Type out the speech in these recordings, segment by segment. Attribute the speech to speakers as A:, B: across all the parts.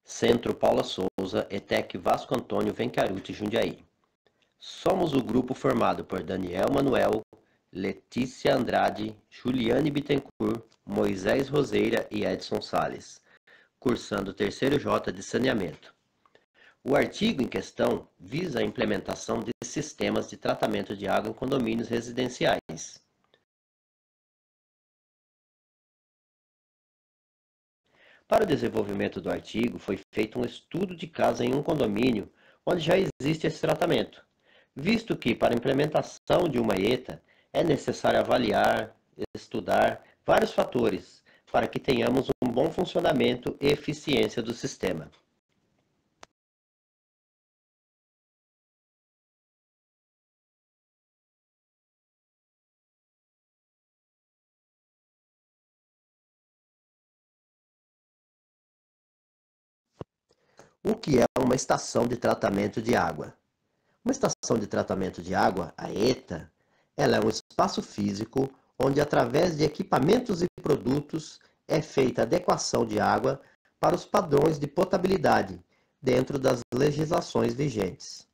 A: Centro Paula Souza, ETEC Vasco Antônio Vencaruti, Jundiaí. Somos o grupo formado por Daniel Manuel, Letícia Andrade, Juliane Bittencourt, Moisés Roseira e Edson Sales, cursando o terceiro J de saneamento. O artigo em questão visa a implementação de sistemas de tratamento de água em condomínios residenciais. Para o desenvolvimento do artigo, foi feito um estudo de caso em um condomínio onde já existe esse tratamento, visto que, para a implementação de uma ETA, é necessário avaliar, estudar vários fatores para que tenhamos um bom funcionamento e eficiência do sistema. O que é uma estação de tratamento de água? Uma estação de tratamento de água, a ETA, ela é um espaço físico onde, através de equipamentos e produtos, é feita a adequação de água para os padrões de potabilidade dentro das legislações vigentes.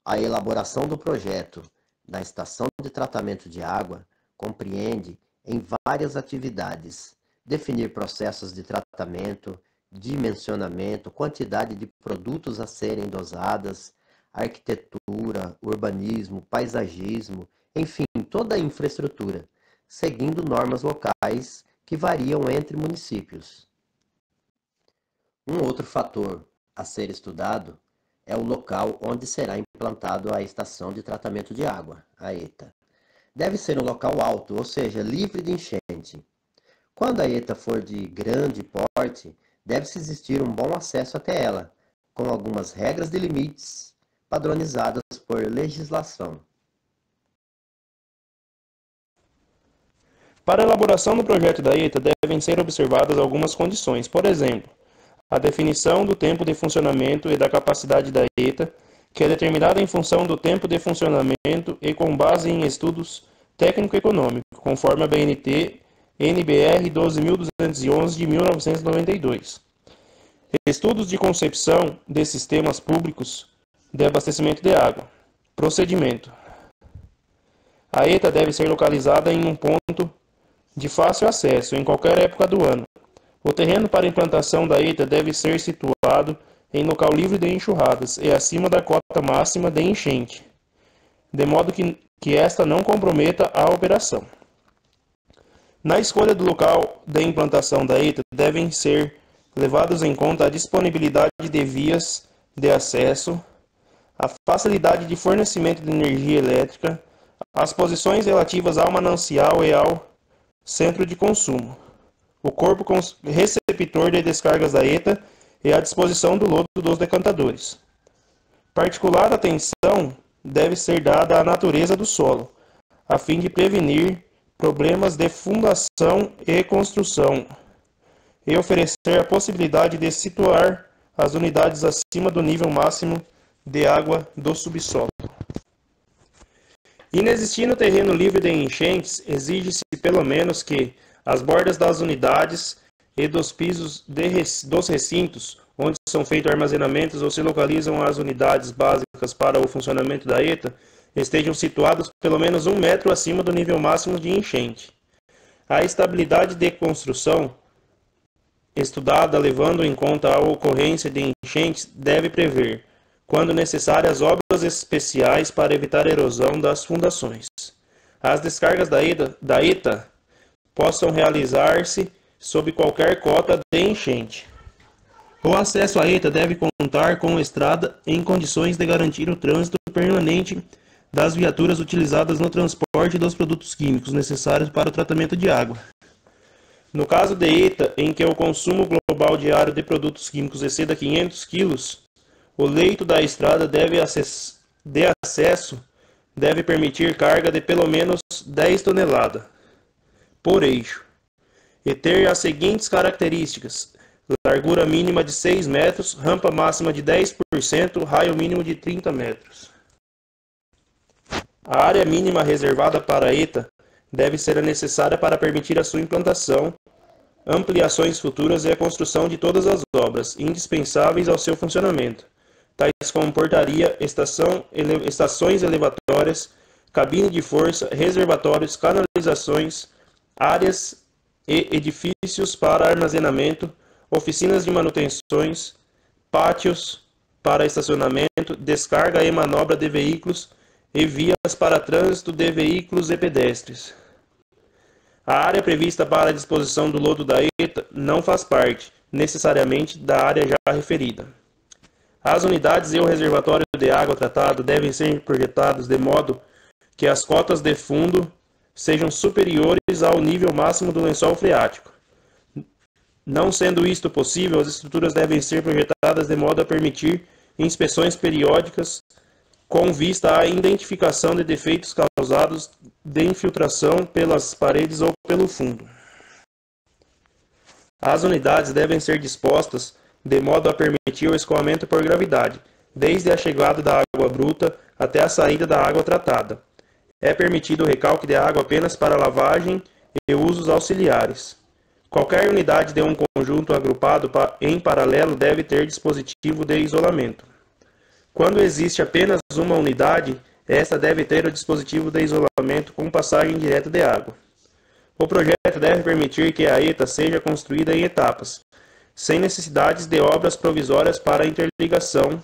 A: A elaboração do projeto da estação de tratamento de água compreende em várias atividades: definir processos de tratamento, dimensionamento, quantidade de produtos a serem dosadas, arquitetura, urbanismo, paisagismo, enfim, toda a infraestrutura, seguindo normas locais que variam entre municípios. Um outro fator a ser estudado é o local onde será implantado a estação de tratamento de água, a ETA. Deve ser um local alto, ou seja, livre de enchente. Quando a ETA for de grande porte, deve-se existir um bom acesso até ela, com algumas regras de limites padronizadas por legislação.
B: Para a elaboração do projeto da ETA, devem ser observadas algumas condições. Por exemplo, a definição do tempo de funcionamento e da capacidade da ETA, que é determinada em função do tempo de funcionamento e com base em estudos técnico-econômicos, conforme a BNT NBR 12.211 de 1992. Estudos de concepção de sistemas públicos de abastecimento de água. Procedimento. A ETA deve ser localizada em um ponto de fácil acesso em qualquer época do ano. O terreno para implantação da ETA deve ser situado em local livre de enxurradas e acima da cota máxima de enchente, de modo que esta não comprometa a operação. Na escolha do local de implantação da ETA devem ser levados em conta a disponibilidade de vias de acesso, a facilidade de fornecimento de energia elétrica, as posições relativas ao manancial e ao centro de consumo, o corpo receptor de descargas da ETA e a disposição do lodo dos decantadores. Particular atenção deve ser dada à natureza do solo, a fim de prevenir problemas de fundação e construção, e oferecer a possibilidade de situar as unidades acima do nível máximo de água do subsolo. Inexistindo terreno livre de enchentes, exige-se pelo menos que as bordas das unidades e dos pisos dos recintos, onde são feitos armazenamentos ou se localizam as unidades básicas para o funcionamento da ETA, estejam situados pelo menos 1 metro acima do nível máximo de enchente. A estabilidade de construção, estudada levando em conta a ocorrência de enchentes, deve prever, quando necessárias, obras especiais para evitar a erosão das fundações. As descargas da ETA possam realizar-se sob qualquer cota de enchente. O acesso à ETA deve contar com estrada em condições de garantir o trânsito permanente das viaturas utilizadas no transporte dos produtos químicos necessários para o tratamento de água. No caso de ETA, em que o consumo global diário de produtos químicos exceda 500 kg, o leito da estrada de acesso deve permitir carga de pelo menos 10 toneladas por eixo e ter as seguintes características: largura mínima de 6 metros, rampa máxima de 10%, raio mínimo de 30 metros. A área mínima reservada para a ETA deve ser a necessária para permitir a sua implantação, ampliações futuras e a construção de todas as obras indispensáveis ao seu funcionamento, tais como portaria, estações elevatórias, cabine de força, reservatórios, canalizações, áreas e edifícios para armazenamento, oficinas de manutenções, pátios para estacionamento, descarga e manobra de veículos e vias para trânsito de veículos e pedestres. A área prevista para a disposição do lodo da ETA não faz parte, necessariamente, da área já referida. As unidades e o reservatório de água tratado devem ser projetados de modo que as cotas de fundo sejam superiores ao nível máximo do lençol freático. Não sendo isto possível, as estruturas devem ser projetadas de modo a permitir inspeções periódicas com vista à identificação de defeitos causados de infiltração pelas paredes ou pelo fundo. As unidades devem ser dispostas de modo a permitir o escoamento por gravidade, desde a chegada da água bruta até a saída da água tratada. É permitido o recalque de água apenas para lavagem e usos auxiliares. Qualquer unidade de um conjunto agrupado em paralelo deve ter dispositivo de isolamento. Quando existe apenas uma unidade, esta deve ter o dispositivo de isolamento com passagem direta de água. O projeto deve permitir que a ETA seja construída em etapas, sem necessidades de obras provisórias para interligação,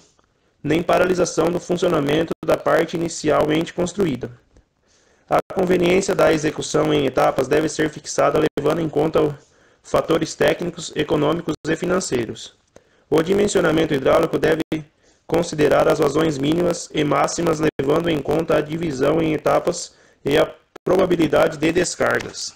B: nem paralisação do funcionamento da parte inicialmente construída. A conveniência da execução em etapas deve ser fixada levando em conta fatores técnicos, econômicos e financeiros. O dimensionamento hidráulico deve considerar as vazões mínimas e máximas, levando em conta a divisão em etapas e a probabilidade de descargas.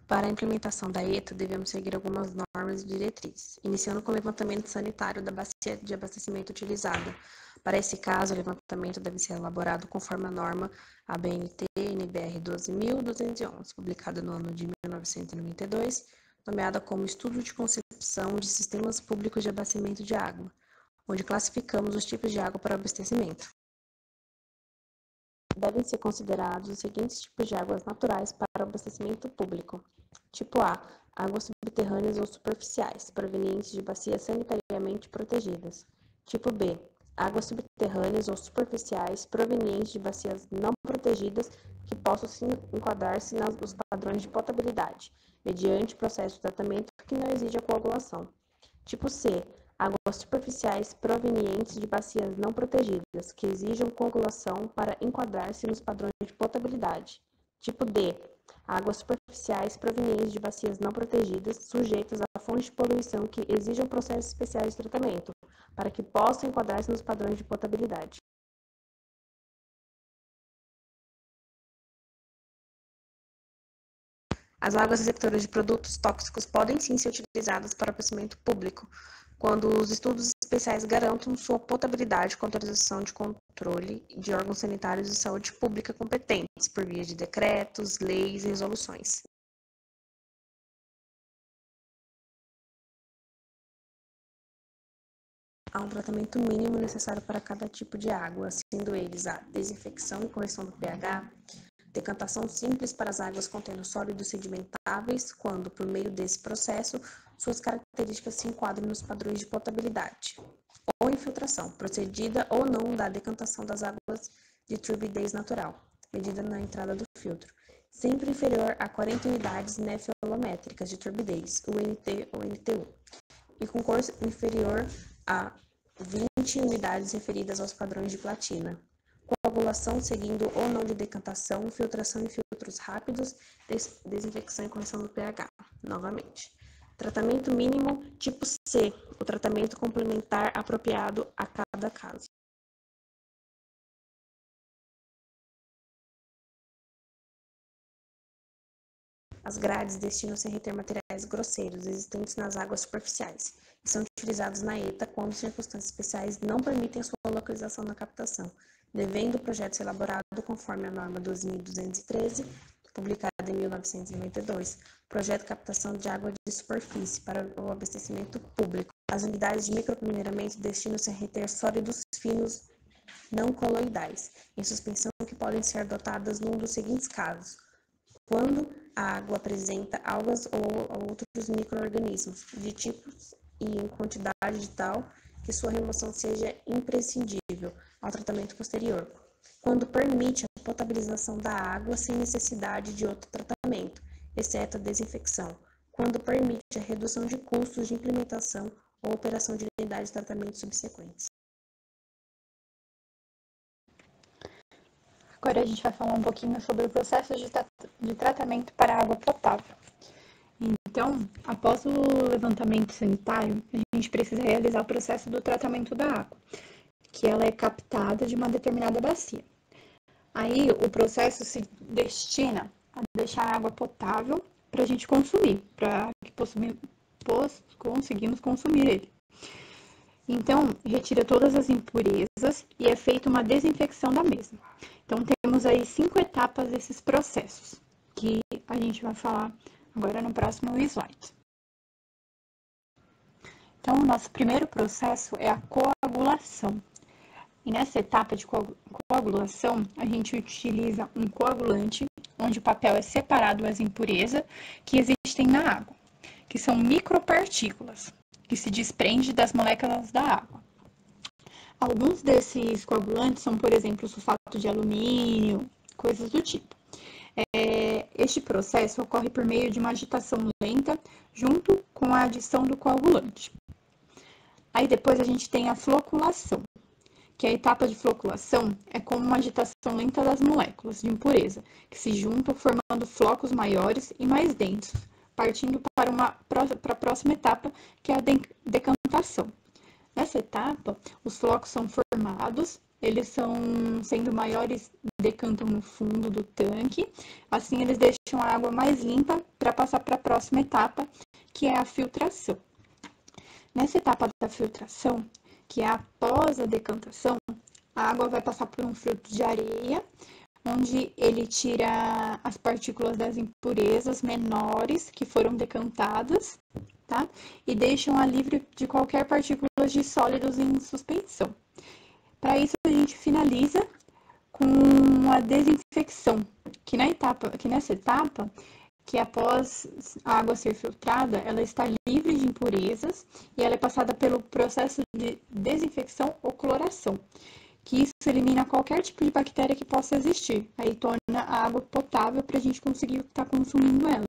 C: Para a implementação da ETA, devemos seguir algumas normas e diretrizes, iniciando com o levantamento sanitário da bacia de abastecimento utilizada. Para esse caso, o levantamento deve ser elaborado conforme a norma ABNT NBR 12.211, publicada no ano de 1992, nomeada como Estudo de Concepção de Sistemas Públicos de Abastecimento de Água, onde classificamos os tipos de água para abastecimento. Devem ser considerados os seguintes tipos de águas naturais para abastecimento público. Tipo A, águas subterrâneas ou superficiais, provenientes de bacias sanitariamente protegidas. Tipo B, águas subterrâneas ou superficiais, provenientes de bacias não protegidas que possam se enquadrar-se nos padrões de potabilidade, mediante processo de tratamento que não exige a coagulação. Tipo C, águas superficiais provenientes de bacias não protegidas, que exijam coagulação para enquadrar-se nos padrões de potabilidade. Tipo D, águas superficiais provenientes de bacias não protegidas, sujeitas a fontes de poluição que exijam processos especiais de tratamento, para que possam enquadrar-se nos padrões de potabilidade. As águas receptoras de produtos tóxicos podem sim ser utilizadas para abastecimento público, quando os estudos especiais garantam sua potabilidade com autorização de controle de órgãos sanitários de saúde pública competentes, por via de decretos, leis e resoluções. Há um tratamento mínimo necessário para cada tipo de água, sendo eles a desinfecção e correção do pH, decantação simples para as águas contendo sólidos sedimentáveis, quando, por meio desse processo, suas características se enquadram nos padrões de potabilidade, ou infiltração, procedida ou não da decantação das águas de turbidez natural, medida na entrada do filtro, sempre inferior a 40 unidades nefolométricas de turbidez, UNT ou NTU, e com cor inferior a 20 unidades referidas aos padrões de platina. Coagulação seguindo ou não de decantação, filtração em filtros rápidos, desinfecção e correção do pH, novamente. Tratamento mínimo tipo C, o tratamento complementar apropriado a cada caso. As grades destinam-se a reter materiais grosseiros existentes nas águas superficiais e são utilizados na ETA quando circunstâncias especiais não permitem a sua localização na captação, devendo o projeto ser elaborado conforme a norma 12.213, publicada em 1992, projeto de captação de água de superfície para o abastecimento público. As unidades de micropeneiramento destinam-se a reter sólidos finos não coloidais, em suspensão que podem ser adotadas num dos seguintes casos: quando a água apresenta algas ou outros micro-organismos de tipos e em quantidade de tal que sua remoção seja imprescindível ao tratamento posterior; quando permite a potabilização da água sem necessidade de outro tratamento, exceto a desinfecção; quando permite a redução de custos de implementação ou operação de unidades de tratamento subsequentes.
D: Agora a gente vai falar um pouquinho sobre o processo de tratamento para água potável. Então, após o levantamento sanitário, a gente precisa realizar o processo do tratamento da água, que ela é captada de uma determinada bacia. Aí, o processo se destina a deixar a água potável para a gente consumir, para que conseguimos consumir ele. Então, retira todas as impurezas e é feita uma desinfecção da mesma. Então, temos aí 5 etapas desses processos, que a gente vai falar agora no próximo slide. Então, o nosso primeiro processo é a coagulação. E nessa etapa de coagulação, a gente utiliza um coagulante, onde o papel é separado das impurezas que existem na água, que são micropartículas, que se desprendem das moléculas da água. Alguns desses coagulantes são, por exemplo, sulfato de alumínio, coisas do tipo. Este processo ocorre por meio de uma agitação lenta junto com a adição do coagulante. Aí depois a gente tem a floculação, que a etapa de floculação é como uma agitação lenta das moléculas de impureza, que se juntam formando flocos maiores e mais densos, partindo para a próxima etapa, que é a decantação. Nessa etapa, os flocos são formados, eles sendo maiores, decantam no fundo do tanque, assim eles deixam a água mais limpa para passar para a próxima etapa, que é a filtração. Nessa etapa da filtração, que é após a decantação, a água vai passar por um filtro de areia, onde ele tira as partículas das impurezas menores que foram decantadas, tá? E deixam a livre de qualquer partícula de sólidos em suspensão. Para isso, a gente finaliza com a desinfecção, que nessa etapa, que após a água ser filtrada, ela está livre de impurezas e ela é passada pelo processo de desinfecção ou cloração, que isso elimina qualquer tipo de bactéria que possa existir. Aí torna a água potável para a gente conseguir estar consumindo ela,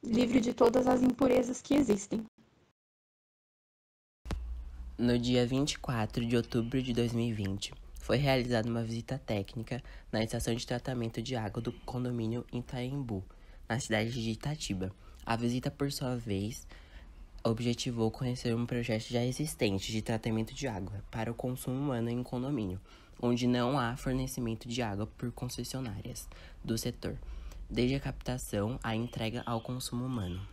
D: livre de todas as impurezas que existem.
E: No dia 24 de outubro de 2020, foi realizada uma visita técnica na estação de tratamento de água do condomínio Itaembu, na cidade de Itatiba. A visita, por sua vez, objetivou conhecer um projeto já existente de tratamento de água para o consumo humano em condomínio, onde não há fornecimento de água por concessionárias do setor, desde a captação à entrega ao consumo humano.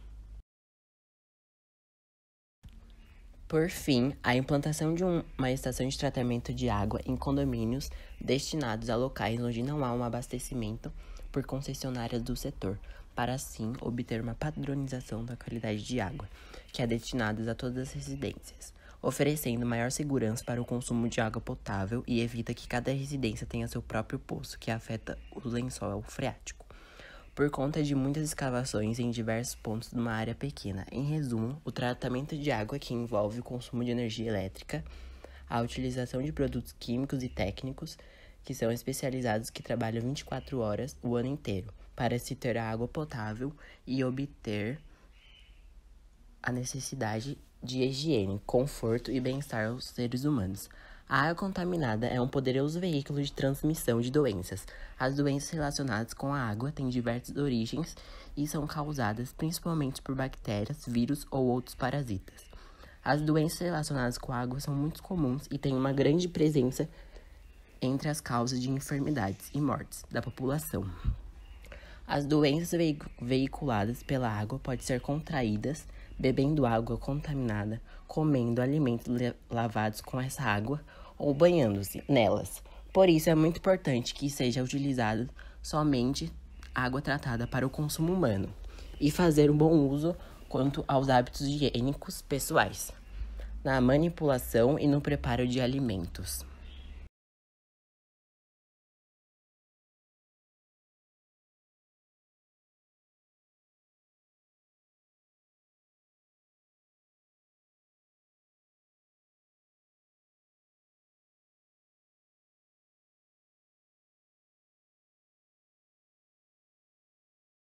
E: Por fim, a implantação de uma estação de tratamento de água em condomínios destinados a locais onde não há um abastecimento por concessionárias do setor, para assim obter uma padronização da qualidade de água, que é destinada a todas as residências, oferecendo maior segurança para o consumo de água potável e evita que cada residência tenha seu próprio poço, que afeta o lençol freático, por conta de muitas escavações em diversos pontos de uma área pequena. Em resumo, o tratamento de água, que envolve o consumo de energia elétrica, a utilização de produtos químicos e técnicos, que são especializados, que trabalham 24 horas o ano inteiro, para se ter a água potável e obter a necessidade de higiene, conforto e bem-estar aos seres humanos. A água contaminada é um poderoso veículo de transmissão de doenças. As doenças relacionadas com a água têm diversas origens e são causadas principalmente por bactérias, vírus ou outros parasitas. As doenças relacionadas com a água são muito comuns e têm uma grande presença entre as causas de enfermidades e mortes da população. As doenças veiculadas pela água podem ser contraídas bebendo água contaminada, comendo alimentos lavados com essa água ou banhando-se nelas. Por isso, é muito importante que seja utilizada somente água tratada para o consumo humano e fazer um bom uso quanto aos hábitos higiênicos pessoais, na manipulação e no preparo de alimentos.